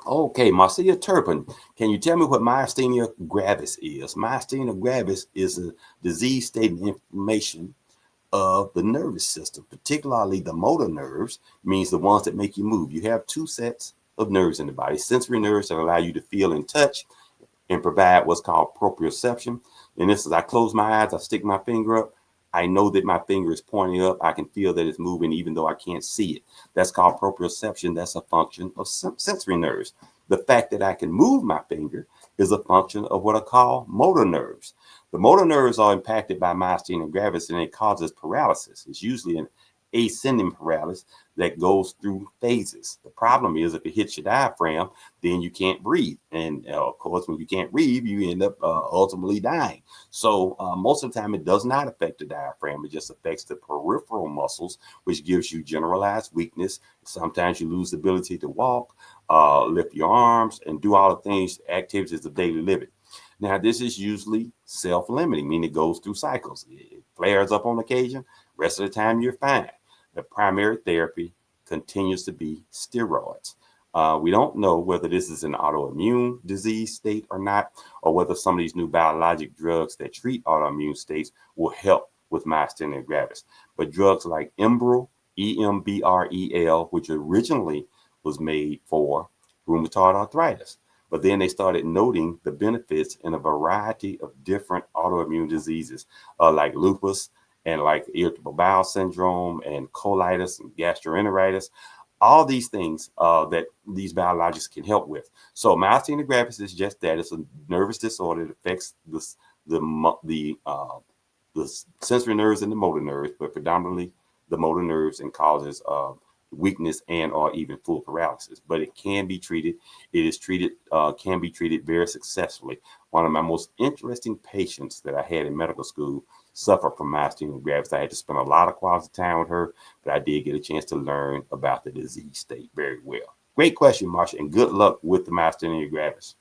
Okay, Marcia Turpin, can you tell me what myasthenia gravis is? Myasthenia gravis is a disease state and inflammation of the nervous system, particularly the motor nerves, means the ones that make you move. You have two sets of nerves in the body, sensory nerves that allow you to feel and touch and provide what's called proprioception. And this is, I close my eyes, I stick my finger up. I know that my finger is pointing up. I can feel that it's moving even though I can't see it. That's called proprioception. That's a function of sensory nerves. The fact that I can move my finger is a function of what I call motor nerves. The motor nerves are impacted by myasthenia gravis and it causes paralysis. It's usually an ascending paralysis that goes through phases. The problem is if it hits your diaphragm, then you can't breathe. And of course, when you can't breathe, you end up ultimately dying. So most of the time, it does not affect the diaphragm. It just affects the peripheral muscles, which gives you generalized weakness. Sometimes you lose the ability to walk, lift your arms, and do all the things, activities of daily living. Now, this is usually self-limiting, meaning it goes through cycles. It flares up on occasion. Rest of the time, you're fine. The primary therapy continues to be steroids. We don't know whether this is an autoimmune disease state or not, or whether some of these new biologic drugs that treat autoimmune states will help with myasthenia gravis. But drugs like Embrel, Embrel, which originally was made for rheumatoid arthritis, but then they started noting the benefits in a variety of different autoimmune diseases like lupus and like irritable bowel syndrome and colitis and gastroenteritis, all these things that these biologics can help with. So myasthenia gravis is just that. It's a nervous disorder that affects the sensory nerves and the motor nerves, but predominantly the motor nerves and causes weakness and or even full paralysis. But it can be treated. It is treated, can be treated very successfully. One of my most interesting patients that I had in medical school suffered from myasthenia gravis. I had to spend a lot of quality time with her, but I did get a chance to learn about the disease state very well. Great question, Marsha, and good luck with the myasthenia gravis.